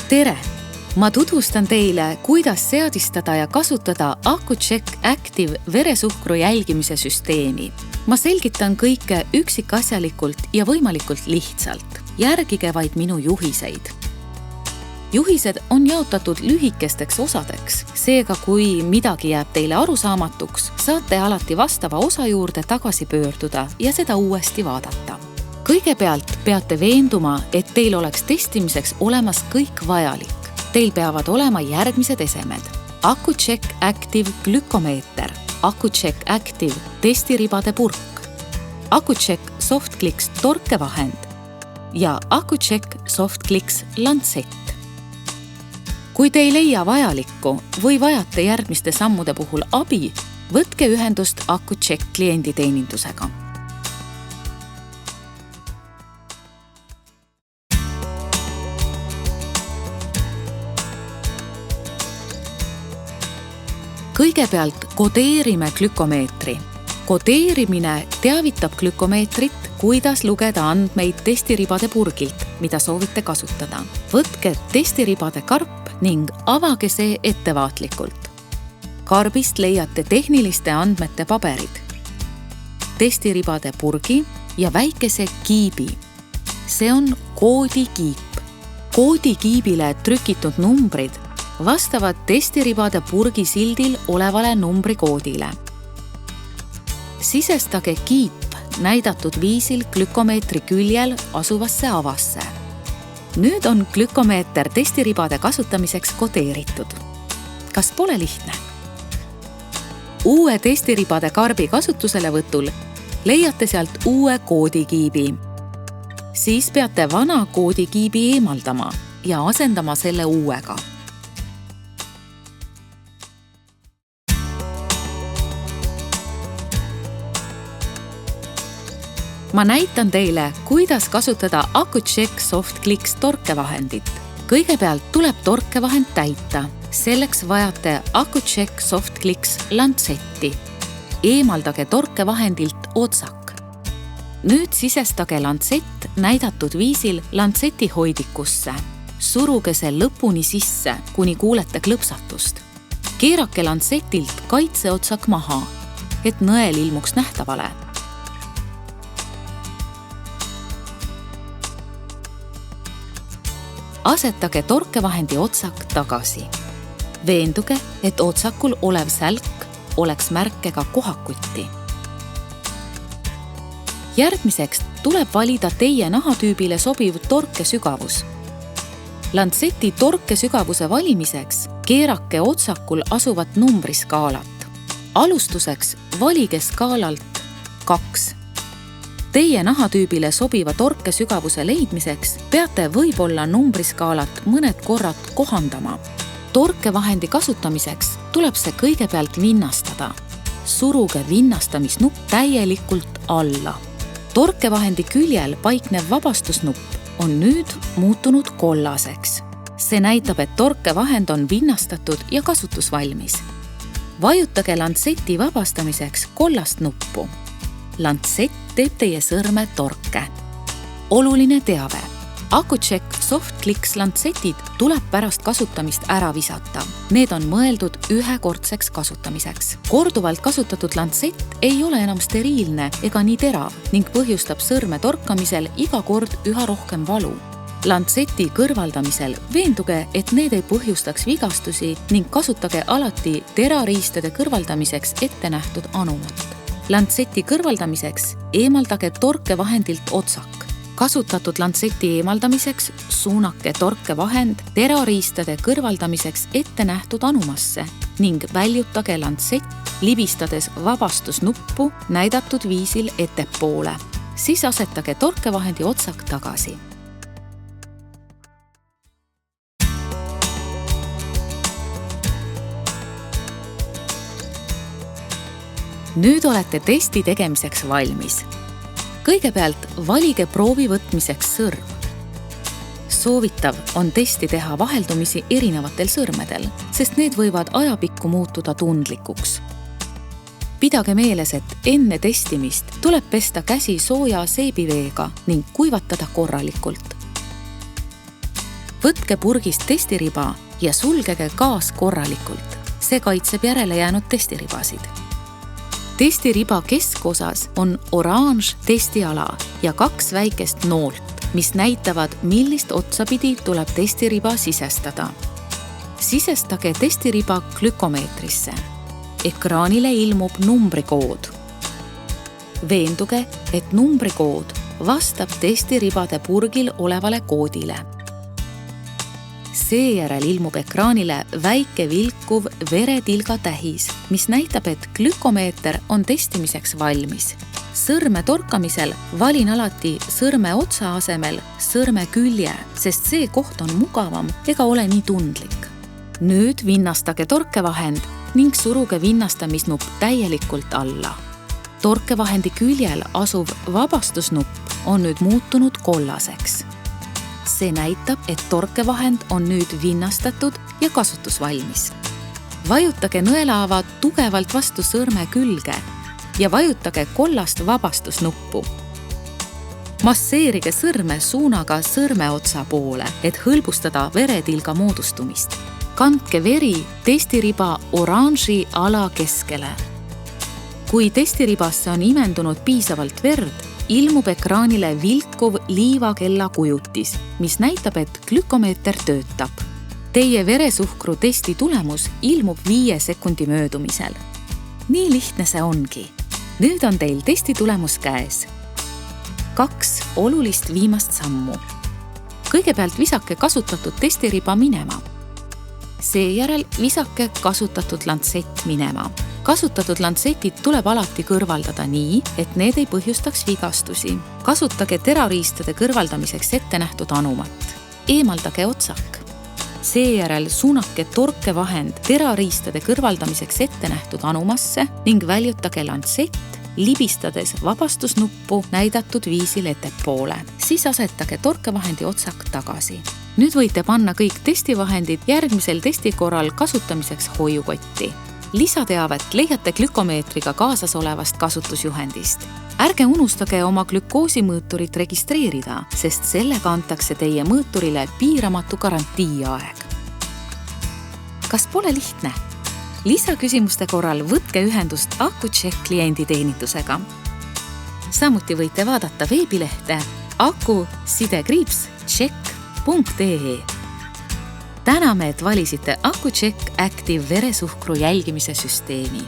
Tere! Ma tutvustan teile, kuidas seadistada ja kasutada Accu-Check Active veresuhkru jälgimise süsteemi. Ma selgitan kõike üksikasjalikult ja võimalikult lihtsalt. Järgige vaid minu juhiseid. Juhised on jaotatud lühikesteks osadeks. Seega, kui midagi jääb teile arusaamatuks, saate alati vastava osa juurde tagasi pöörduda ja seda uuesti vaadata. Kõigepealt peate veenduma, et teil oleks testimiseks olemas kõik vajalik. Teil peavad olema järgmised esemed. Accu-Check Active glükomeeter, Accu-Check Active testiribade purk, Accu-Check SoftClicks torkevahend ja Accu-Check SoftClicks lantsett. Kui te ei leia vajalikku või vajate järgmiste sammude puhul abi, võtke ühendust Accu-Check klienditeenindusega. Kõigepealt kodeerime glükomeetri. Kodeerimine teavitab glükomeetrit, kuidas lugeda andmeid testiribade purgilt, mida soovite kasutada. Võtke testiribade karp ning avage see ettevaatlikult. Karbist leiate tehniliste andmete paberid, testiribade purgi ja väikese kiibi. See on koodikiip. Koodikiibile trükitud numbrid vastavad testiribade purgi sildil olevale numbrikoodile. Sisestage kiip näidatud viisil glükomeetri küljel asuvasse avasse. Nüüd on glükomeeter testiribade kasutamiseks kodeeritud. Kas pole lihtne? Uue testiribade karbi kasutuselevõtul leiate sealt uue koodikiibi. Siis peate vana koodikiibi eemaldama ja asendama selle uuega. Ma näitan teile, kuidas kasutada Accu-Check SoftClicks torkevahendit. Kõigepealt tuleb torkevahend täita. Selleks vajate Accu-Check SoftClicks lantsetti. Eemaldage torkevahendilt otsak. Nüüd sisestage lantsett näidatud viisil lantseti hoidikusse. Suruge see lõpuni sisse, kuni kuulete klõpsatust. Keerake lantsetilt kaitseotsak maha, et nõel ilmuks nähtavale. Asetage torkevahendi otsak tagasi. Veenduge, et otsakul olev sälk oleks märkega kohakutti. Järgmiseks tuleb valida teie nahatüübile sobiv torkesügavus. Lantseti torkesügavuse valimiseks keerake otsakul asuvat numbriskaalat. Alustuseks valige skaalalt 2. Teie nahatüübile sobiva torkesügavuse leidmiseks peate võib-olla numbriskaalat mõned korrad kohandama. Torkevahendi kasutamiseks tuleb see kõigepealt vinnastada. Suruge vinnastamisnupp täielikult alla. Torkevahendi küljel paiknev vabastusnupp on nüüd muutunud kollaseks. See näitab, et torkevahend on vinnastatud ja kasutusvalmis. Vajutage lantseti vabastamiseks kollast nuppu. Lantsett teeb teie sõrme torke. Oluline teave. Accu-Check SoftClicks lantsetid tuleb pärast kasutamist ära visata. Need on mõeldud ühekordseks kasutamiseks. Korduvalt kasutatud lantsett ei ole enam steriilne ega nii terav ning põhjustab sõrme torkamisel iga kord üha rohkem valu. Lantseti kõrvaldamisel veenduge, et need ei põhjustaks vigastusi ning kasutage alati terariistade kõrvaldamiseks ette nähtud anumat. Lantseti kõrvaldamiseks eemaldage torkevahendilt otsak. Kasutatud lantseti eemaldamiseks suunake torkevahend terariistade kõrvaldamiseks ette nähtud anumasse ning väljutage lantsett, libistades vabastusnuppu näidatud viisil ettepoole. Siis asetage torkevahendi otsak tagasi. Nüüd olete testi tegemiseks valmis. Kõigepealt valige proovi võtmiseks sõrm. Soovitav on testi teha vaheldumisi erinevatel sõrmedel, sest need võivad ajapikku muutuda tundlikuks. Pidage meeles, et enne testimist tuleb pesta käsi sooja seebiveega ning kuivatada korralikult. Võtke purgist testiriba ja sulgege gaas korralikult. See kaitseb järele jäänud testiribasid. Testiriba keskosas on oranž testiala ja 2 väikest noolt, mis näitavad, millist otsapidi tuleb testiriba sisestada. Sisestage testiriba glükomeetrisse. Ekraanile ilmub numbrikood. Veenduge, et numbrikood vastab testiribade purgil olevale koodile. Seejärel ilmub ekraanile väike vilkuv veretilga tähis, mis näitab, et glükomeeter on testimiseks valmis. Sõrme torkamisel valin alati sõrme otsa asemel sõrme külje, sest see koht on mugavam ega ole nii tundlik. Nüüd vinnastage torkevahend ning suruge vinnastamisnupp täielikult alla. Torkevahendi küljel asuv vabastusnupp on nüüd muutunud kollaseks. See näitab, et torkevahend on nüüd vinnastatud ja kasutusvalmis. Vajutage nõelaava tugevalt vastu sõrme külge ja vajutage kollast vabastusnuppu. Masseerige sõrme suunaga sõrmeotsa poole, et hõlbustada veretilga moodustumist. Kandke veri testiriba oranži ala keskele. Kui testiribasse on imendunud piisavalt verd, ilmub ekraanile vilkuv liivakella kujutis, mis näitab, et glükomeeter töötab. Teie veresuhkru testi tulemus ilmub 5 sekundi möödumisel. Nii lihtne see ongi. Nüüd on teil testi tulemus käes. 2 olulist viimast sammu. Kõigepealt visake kasutatud testiriba minema. Seejärel visake kasutatud lantsett minema. Kasutatud lantsetid tuleb alati kõrvaldada nii, et need ei põhjustaks vigastusi. Kasutage terariistade kõrvaldamiseks ette nähtud anumat. Eemaldage otsak. Seejärel suunake torkevahend terariistade kõrvaldamiseks ette nähtud anumasse ning väljutage lantsett, libistades vabastusnuppu näidatud viisil ettepoole. Siis asetage torkevahendi otsak tagasi. Nüüd võite panna kõik testivahendid järgmisel testi korral kasutamiseks hoiukotti. Lisateavet leiate glükomeetriga kaasas olevast kasutusjuhendist. Ärge unustage oma glükoosimõõturit registreerida, sest sellega antakse teie mõõturile piiramatu garantiiaeg. Kas pole lihtne? Lisaküsimuste korral võtke ühendust AkuCheck klienditeenindusega. Samuti võite vaadata veebilehte aku-check.ee. Täname, et valisite AkuCheck Active veresuhkru jälgimise süsteemi.